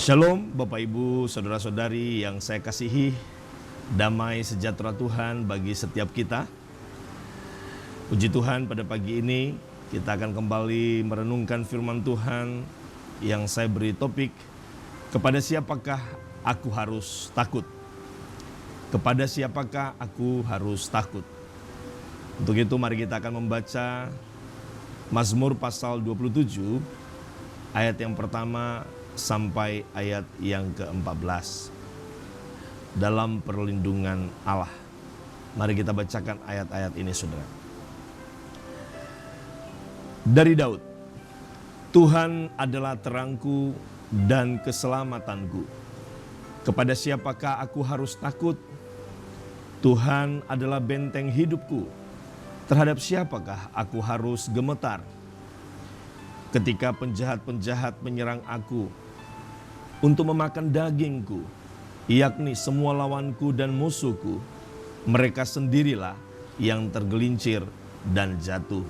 Shalom Bapak Ibu, Saudara-saudari yang saya kasihi, damai sejahtera Tuhan bagi setiap kita. Puji Tuhan, pada pagi ini kita akan kembali merenungkan firman Tuhan yang saya beri topik, kepada siapakah aku harus takut? Kepada siapakah aku harus takut? Untuk itu mari kita akan membaca Mazmur pasal 27 ayat yang pertama sampai ayat yang ke-14. Dalam perlindungan Allah. Mari kita bacakan ayat-ayat ini, saudara. Dari Daud. Tuhan adalah terangku dan keselamatanku. Kepada siapakah aku harus takut? Tuhan adalah benteng hidupku. Terhadap siapakah aku harus gemetar? Ketika penjahat-penjahat menyerang aku untuk memakan dagingku, yakni semua lawanku dan musuhku, mereka sendirilah yang tergelincir dan jatuh.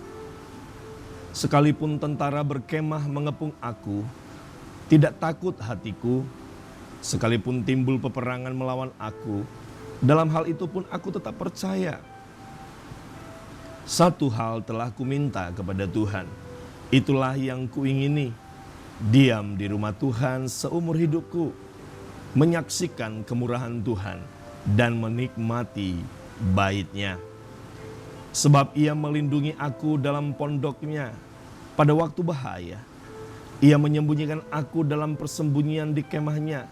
Sekalipun tentara berkemah mengepung aku, tidak takut hatiku. Sekalipun timbul peperangan melawan aku, dalam hal itu pun aku tetap percaya. Satu hal telah kuminta kepada Tuhan, itulah yang kuingini, diam di rumah Tuhan seumur hidupku, menyaksikan kemurahan Tuhan dan menikmati bait-Nya. Sebab Ia melindungi aku dalam pondok-Nya pada waktu bahaya. Ia menyembunyikan aku dalam persembunyian di kemah-Nya.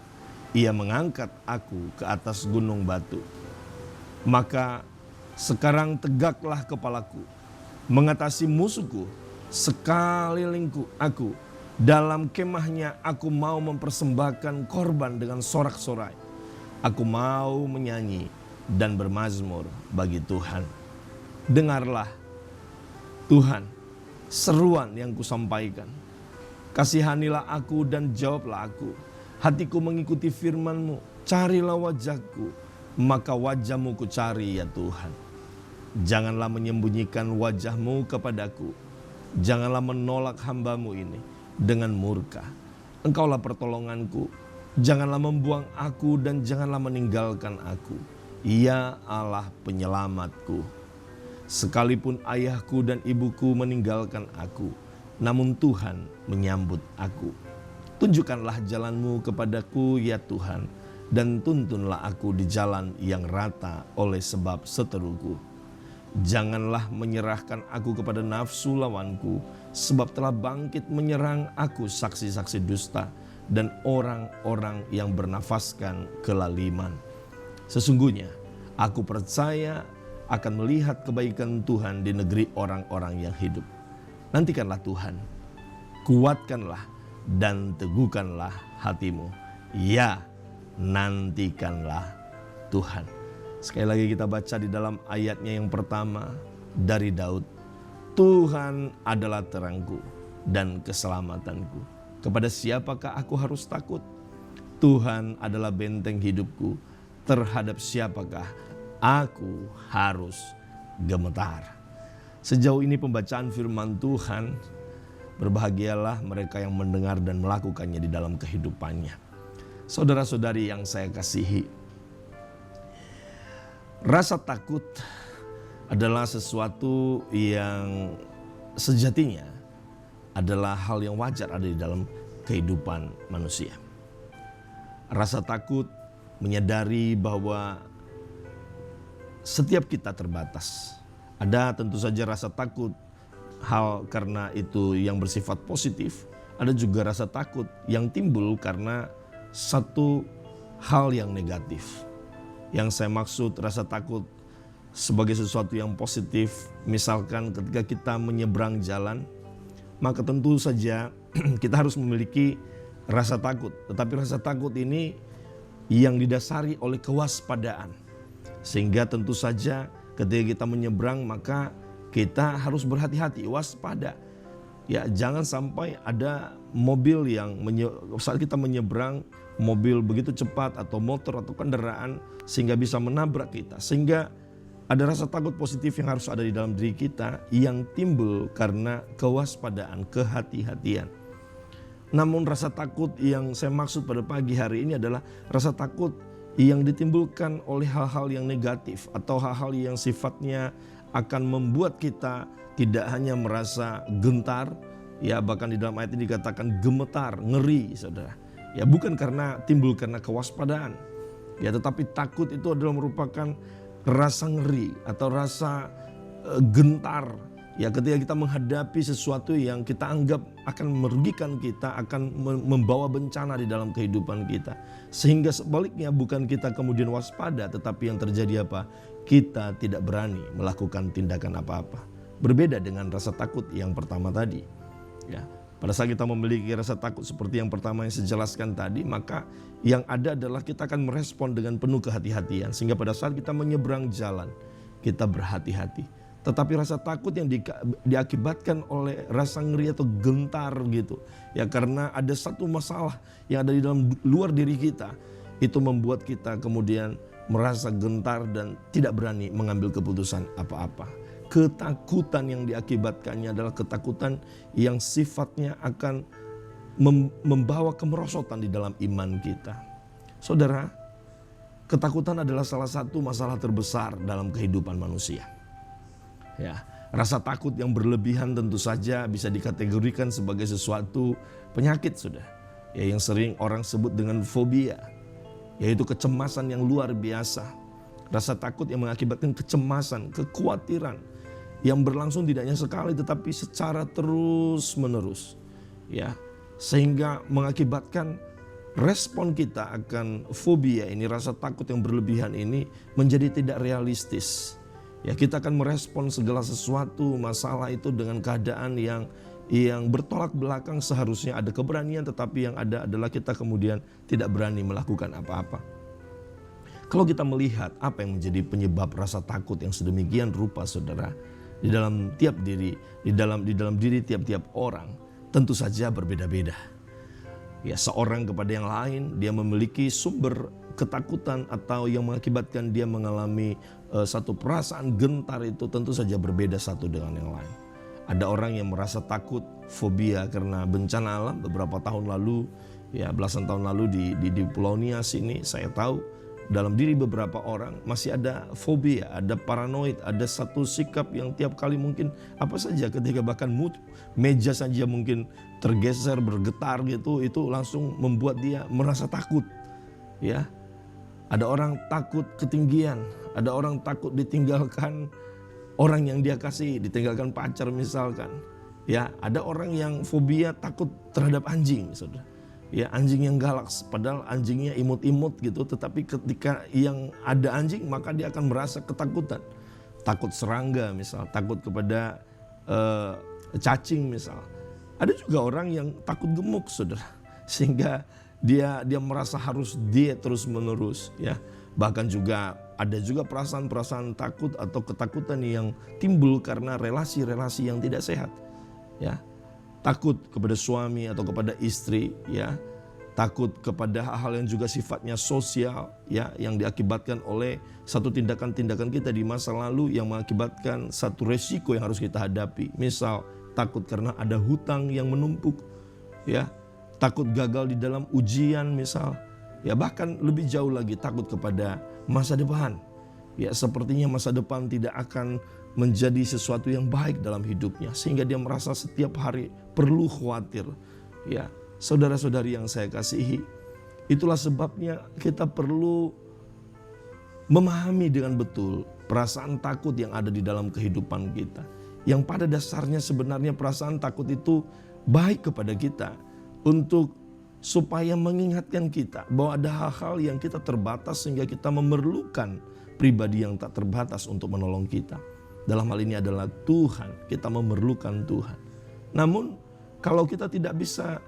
Ia mengangkat aku ke atas gunung batu. Maka sekarang tegaklah kepalaku, mengatasi musuhku. Sekelilingku aku, dalam kemah-Nya aku mau mempersembahkan korban dengan sorak-sorai. Aku mau menyanyi dan bermazmur bagi Tuhan. Dengarlah Tuhan seruan yang kusampaikan. Kasihanilah aku dan jawablah aku. Hatiku mengikuti firman-Mu. Carilah wajah-Ku, maka wajah-Mu ku cari ya Tuhan. Janganlah menyembunyikan wajah-Mu kepadaku. Janganlah menolak hamba-Mu ini dengan murka. Engkaulah pertolonganku. Janganlah membuang aku dan janganlah meninggalkan aku. Ya Allah penyelamatku. Sekalipun ayahku dan ibuku meninggalkan aku, namun Tuhan menyambut aku. Tunjukkanlah jalan-Mu kepadaku ya Tuhan, dan tuntunlah aku di jalan yang rata oleh sebab seteruku. Janganlah menyerahkan aku kepada nafsu lawanku, sebab telah bangkit menyerang aku saksi-saksi dusta dan orang-orang yang bernafaskan kelaliman. Sesungguhnya aku percaya akan melihat kebaikan Tuhan di negeri orang-orang yang hidup. Nantikanlah Tuhan, kuatkanlah dan teguhkanlah hatimu. Ya, nantikanlah Tuhan. Sekali lagi kita baca di dalam ayatnya yang pertama dari Daud. Tuhan adalah terangku dan keselamatanku. Kepada siapakah aku harus takut? Tuhan adalah benteng hidupku. Terhadap siapakah aku harus gemetar? Sejauh ini pembacaan firman Tuhan, berbahagialah mereka yang mendengar dan melakukannya di dalam kehidupannya. Saudara-saudari yang saya kasihi, rasa takut adalah sesuatu yang sejatinya adalah hal yang wajar ada di dalam kehidupan manusia. Rasa takut menyadari bahwa setiap kita terbatas. Ada tentu saja rasa takut hal karena itu yang bersifat positif. Ada juga rasa takut yang timbul karena satu hal yang negatif. Yang saya maksud rasa takut sebagai sesuatu yang positif, misalkan ketika kita menyeberang jalan, maka tentu saja kita harus memiliki rasa takut. Tetapi rasa takut ini yang didasari oleh kewaspadaan. Sehingga tentu saja ketika kita menyeberang maka kita harus berhati-hati, waspada. Ya, jangan sampai ada mobil yang saat kita menyeberang, mobil begitu cepat atau motor atau kendaraan sehingga bisa menabrak kita. Sehingga ada rasa takut positif yang harus ada di dalam diri kita yang timbul karena kewaspadaan, kehati-hatian. Namun rasa takut yang saya maksud pada pagi hari ini adalah rasa takut yang ditimbulkan oleh hal-hal yang negatif atau hal-hal yang sifatnya akan membuat kita tidak hanya merasa gentar, ya bahkan di dalam ayat ini dikatakan gemetar, ngeri, saudara. Ya bukan timbul karena kewaspadaan, ya tetapi takut itu adalah merupakan rasa ngeri atau rasa gentar. Ya ketika kita menghadapi sesuatu yang kita anggap akan merugikan kita, akan membawa bencana di dalam kehidupan kita. Sehingga sebaliknya bukan kita kemudian waspada, tetapi yang terjadi apa? Kita tidak berani melakukan tindakan apa-apa. Berbeda dengan rasa takut yang pertama tadi. Ya, pada saat kita memiliki rasa takut seperti yang pertama yang saya jelaskan tadi, maka yang ada adalah kita akan merespon dengan penuh kehati-hatian. Sehingga pada saat kita menyeberang jalan, kita berhati-hati. Tetapi rasa takut yang diakibatkan oleh rasa ngeri atau gentar gitu. Ya karena ada satu masalah yang ada di dalam luar diri kita. Itu membuat kita kemudian merasa gentar dan tidak berani mengambil keputusan apa-apa. Ketakutan yang diakibatkannya adalah ketakutan yang sifatnya akan membawa kemerosotan di dalam iman kita. Saudara, ketakutan adalah salah satu masalah terbesar dalam kehidupan manusia. Ya, rasa takut yang berlebihan tentu saja bisa dikategorikan sebagai sesuatu penyakit, sudah. Ya, yang sering orang sebut dengan fobia, yaitu kecemasan yang luar biasa. Rasa takut yang mengakibatkan kecemasan, kekhawatiran yang berlangsung tidak hanya sekali tetapi secara terus-menerus. Ya, sehingga mengakibatkan respon kita akan fobia ini, rasa takut yang berlebihan ini menjadi tidak realistis. Ya, kita akan merespon segala sesuatu masalah itu dengan keadaan yang bertolak belakang. Seharusnya ada keberanian, tetapi yang ada adalah kita kemudian tidak berani melakukan apa-apa. Kalau kita melihat apa yang menjadi penyebab rasa takut yang sedemikian rupa, saudara, di dalam tiap diri, di dalam diri tiap-tiap orang, tentu saja berbeda-beda. Ya, seorang kepada yang lain dia memiliki sumber ketakutan atau yang mengakibatkan dia mengalami satu perasaan gentar itu tentu saja berbeda satu dengan yang lain. Ada orang yang merasa takut, fobia karena bencana alam beberapa tahun lalu, ya belasan tahun lalu di Pulau Nias ini saya tahu dalam diri beberapa orang masih ada fobia, ada paranoid, ada satu sikap yang tiap kali mungkin apa saja ketika bahkan meja saja mungkin tergeser, bergetar gitu, itu langsung membuat dia merasa takut. Ya, ada orang takut ketinggian, ada orang takut ditinggalkan orang yang dia kasih, ditinggalkan pacar misalkan. Ya, ada orang yang fobia takut terhadap anjing, saudara. Ya, anjing yang galak, padahal anjingnya imut-imut gitu, tetapi ketika yang ada anjing maka dia akan merasa ketakutan. Takut serangga misal, takut kepada cacing misal. Ada juga orang yang takut gemuk, saudara, sehingga dia merasa harus diet terus-menerus, ya. Bahkan juga ada juga perasaan-perasaan takut atau ketakutan yang timbul karena relasi-relasi yang tidak sehat, ya. Takut kepada suami atau kepada istri, ya. Takut kepada hal-hal yang juga sifatnya sosial, ya, yang diakibatkan oleh satu tindakan-tindakan kita di masa lalu yang mengakibatkan satu resiko yang harus kita hadapi. Misal takut karena ada hutang yang menumpuk, ya. Takut gagal di dalam ujian misal, ya, bahkan lebih jauh lagi takut kepada masa depan. Ya, sepertinya masa depan tidak akan menjadi sesuatu yang baik dalam hidupnya sehingga dia merasa setiap hari perlu khawatir. Ya, saudara-saudari yang saya kasihi, itulah sebabnya kita perlu memahami dengan betul perasaan takut yang ada di dalam kehidupan kita. Yang pada dasarnya sebenarnya perasaan takut itu baik kepada kita untuk supaya mengingatkan kita bahwa ada hal-hal yang kita terbatas sehingga kita memerlukan pribadi yang tak terbatas untuk menolong kita. Dalam hal ini adalah Tuhan, kita memerlukan Tuhan. Namun kalau kita tidak bisa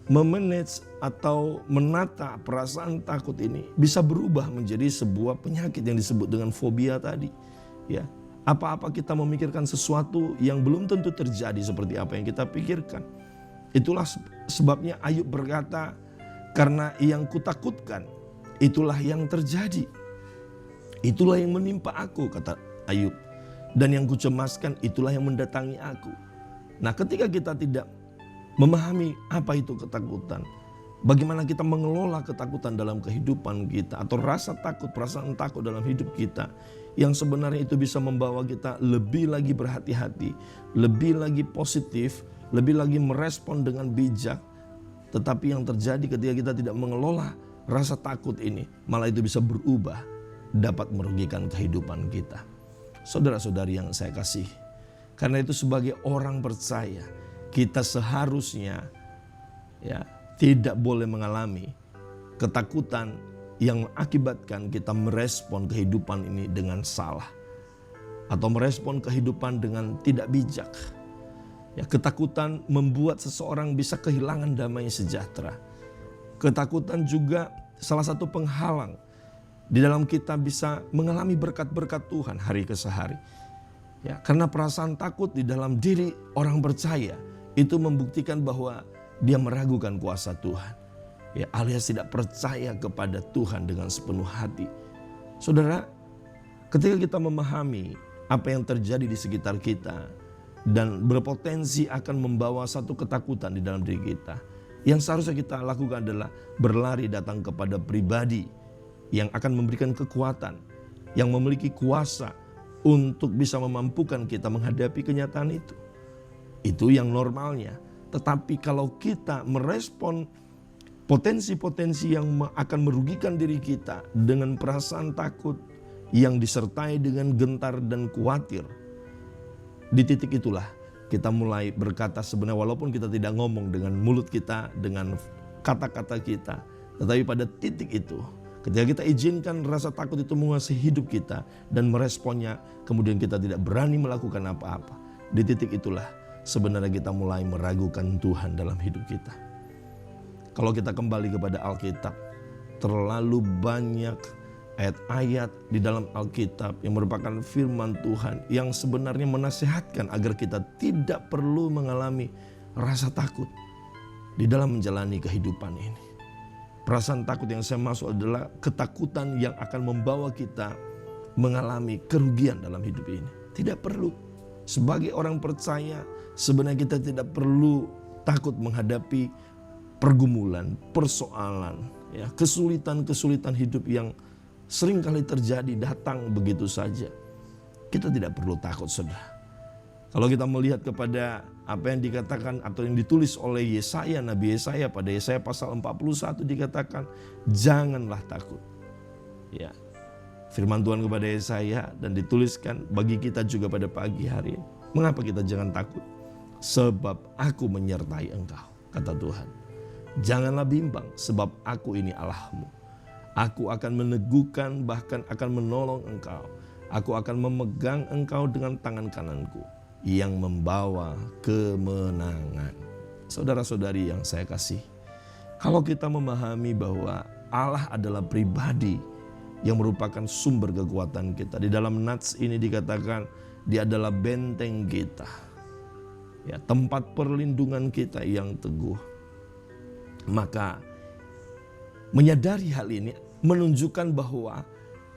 memanage atau menata perasaan takut ini, bisa berubah menjadi sebuah penyakit yang disebut dengan fobia tadi. Ya, apa-apa kita memikirkan sesuatu yang belum tentu terjadi seperti apa yang kita pikirkan. Itulah sebabnya Ayub berkata, karena yang kutakutkan itulah yang terjadi. Itulah yang menimpa aku, kata Ayub. Dan yang kucemaskan itulah yang mendatangi aku. Nah, ketika kita tidak memahami apa itu ketakutan. Bagaimana kita mengelola ketakutan dalam kehidupan kita, atau rasa takut, perasaan takut dalam hidup kita, yang sebenarnya itu bisa membawa kita lebih lagi berhati-hati, lebih lagi positif, lebih lagi merespon dengan bijak. Tetapi yang terjadi ketika kita tidak mengelola rasa takut ini, malah itu bisa berubah, dapat merugikan kehidupan kita. Saudara-saudari yang saya kasih, karena itu sebagai orang percaya, kita seharusnya tidak boleh mengalami ketakutan yang mengakibatkan kita merespon kehidupan ini dengan salah, atau merespon kehidupan dengan tidak bijak. Ketakutan membuat seseorang bisa kehilangan damai sejahtera. Ketakutan juga salah satu penghalang di dalam kita bisa mengalami berkat-berkat Tuhan hari ke hari. Karena perasaan takut di dalam diri orang percaya itu membuktikan bahwa dia meragukan kuasa Tuhan, alias tidak percaya kepada Tuhan dengan sepenuh hati. Saudara, ketika kita memahami apa yang terjadi di sekitar kita dan berpotensi akan membawa satu ketakutan di dalam diri kita, yang seharusnya kita lakukan adalah berlari datang kepada pribadi yang akan memberikan kekuatan, yang memiliki kuasa untuk bisa memampukan kita menghadapi kenyataan itu. Itu yang normalnya. Tetapi kalau kita merespon potensi-potensi yang akan merugikan diri kita dengan perasaan takut yang disertai dengan gentar dan khawatir, di titik itulah kita mulai berkata, sebenarnya walaupun kita tidak ngomong dengan mulut kita, dengan kata-kata kita, tetapi pada titik itu, ketika kita izinkan rasa takut itu menguasai hidup kita dan meresponnya, kemudian kita tidak berani melakukan apa-apa. Di titik itulah sebenarnya kita mulai meragukan Tuhan dalam hidup kita. Kalau kita kembali kepada Alkitab, terlalu banyak ayat-ayat di dalam Alkitab yang merupakan firman Tuhan yang sebenarnya menasihatkan agar kita tidak perlu mengalami rasa takut di dalam menjalani kehidupan ini. Perasaan takut yang saya maksud adalah ketakutan yang akan membawa kita mengalami kerugian dalam hidup ini. Tidak perlu. Sebagai orang percaya, sebenarnya kita tidak perlu takut menghadapi pergumulan, persoalan, kesulitan-kesulitan hidup yang seringkali terjadi datang begitu saja. Kita tidak perlu takut, saudara. Kalau kita melihat kepada apa yang dikatakan atau yang ditulis oleh Yesaya, Nabi Yesaya pada Yesaya pasal 41 dikatakan, janganlah takut. Firman Tuhan kepada Yesaya dan dituliskan bagi kita juga pada pagi hari ini. Mengapa kita jangan takut? Sebab aku menyertai engkau, kata Tuhan. Janganlah bimbang, sebab aku ini Allahmu. Aku akan meneguhkan, bahkan akan menolong engkau. Aku akan memegang engkau dengan tangan kananku yang membawa kemenangan. Saudara-saudari yang saya kasih, kalau kita memahami bahwa Allah adalah pribadi yang merupakan sumber kekuatan kita. Di dalam nats ini dikatakan dia adalah benteng kita, tempat perlindungan kita yang teguh. Maka menyadari hal ini menunjukkan bahwa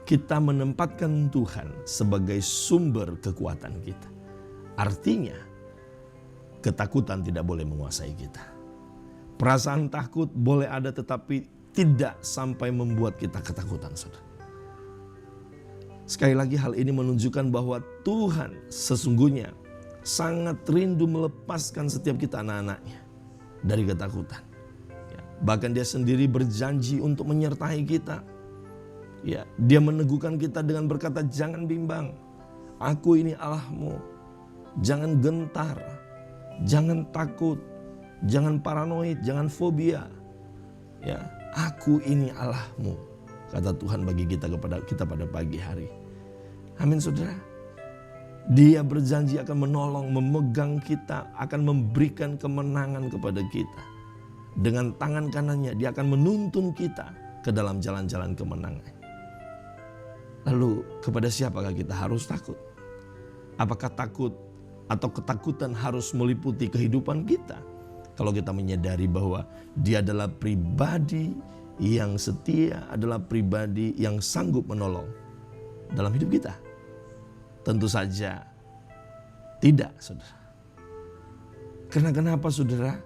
kita menempatkan Tuhan sebagai sumber kekuatan kita. Artinya ketakutan tidak boleh menguasai kita. Perasaan takut boleh ada, tetapi tidak sampai membuat kita ketakutan, saudara. Sekali lagi hal ini menunjukkan bahwa Tuhan sesungguhnya sangat rindu melepaskan setiap kita anak-anaknya dari ketakutan. Bahkan dia sendiri berjanji untuk menyertai kita. Dia meneguhkan kita dengan berkata, jangan bimbang, aku ini Allahmu. Jangan gentar, jangan takut, jangan paranoid, jangan fobia. Aku ini Allahmu, kata Tuhan bagi kita pada pagi hari. Amin, saudara. Dia berjanji akan menolong, memegang kita, akan memberikan kemenangan kepada kita. Dengan tangan kanannya dia akan menuntun kita ke dalam jalan-jalan kemenangan. Lalu kepada siapakah kita harus takut? Apakah takut atau ketakutan harus meliputi kehidupan kita? Kalau kita menyadari bahwa dia adalah pribadi yang setia, adalah pribadi yang sanggup menolong dalam hidup kita. Tentu saja tidak, saudara. Karena kenapa, saudara?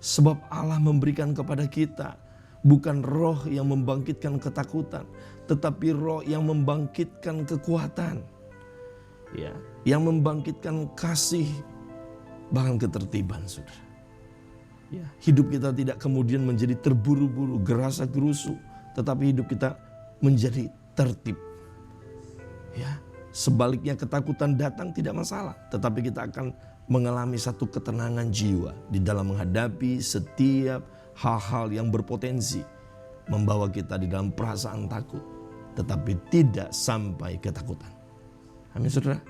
Sebab Allah memberikan kepada kita bukan roh yang membangkitkan ketakutan, tetapi roh yang membangkitkan kekuatan. Ya, yang membangkitkan kasih, bahkan ketertiban, saudara. Ya, hidup kita tidak kemudian menjadi terburu-buru, gerasa gerusu, tetapi hidup kita menjadi tertib. Ya, sebaliknya ketakutan datang tidak masalah, tetapi kita akan mengalami satu ketenangan jiwa di dalam menghadapi setiap hal-hal yang berpotensi membawa kita di dalam perasaan takut, tetapi tidak sampai ketakutan. Amin, saudara.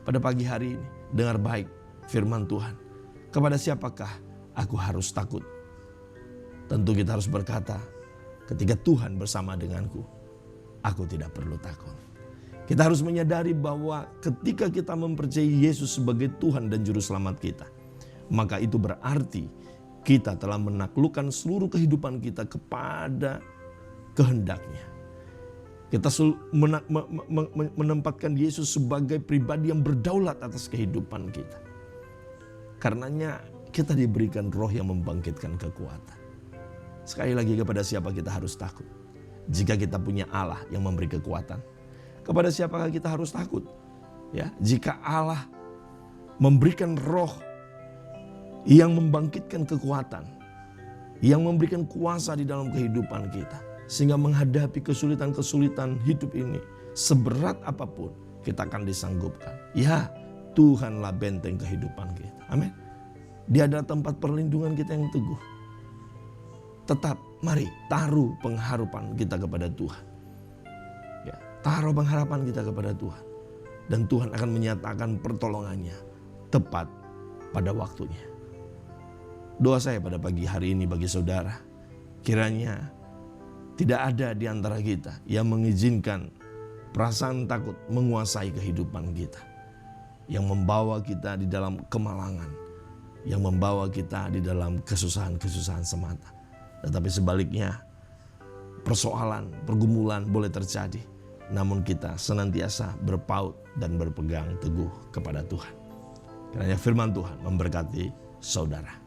Pada pagi hari ini, dengar baik firman Tuhan. Kepada siapakah aku harus takut? Tentu kita harus berkata, ketika Tuhan bersama denganku, aku tidak perlu takut. Kita harus menyadari bahwa ketika kita mempercayai Yesus sebagai Tuhan dan Juru Selamat kita, maka itu berarti kita telah menaklukkan seluruh kehidupan kita kepada kehendak-Nya. Kita menempatkan Yesus sebagai pribadi yang berdaulat atas kehidupan kita. Karenanya kita diberikan roh yang membangkitkan kekuatan. Sekali lagi, kepada siapa kita harus takut? Jika kita punya Allah yang memberi kekuatan, kepada siapakah kita harus takut? Ya, jika Allah memberikan roh yang membangkitkan kekuatan, yang memberikan kuasa di dalam kehidupan kita, sehingga menghadapi kesulitan-kesulitan hidup ini, seberat apapun kita akan disanggupkan. Ya, Tuhanlah benteng kehidupan kita. Amin. Dia adalah tempat perlindungan kita yang teguh. Tetap mari taruh pengharapan kita kepada Tuhan. Ya, taruh pengharapan kita kepada Tuhan. Dan Tuhan akan menyatakan pertolongannya tepat pada waktunya. Doa saya pada pagi hari ini bagi saudara, kiranya tidak ada di antara kita yang mengizinkan perasaan takut menguasai kehidupan kita, yang membawa kita di dalam kemalangan, yang membawa kita di dalam kesusahan-kesusahan semata. Tetapi sebaliknya, persoalan, pergumulan boleh terjadi, namun kita senantiasa berpaut dan berpegang teguh kepada Tuhan. Kiranya firman Tuhan memberkati saudara.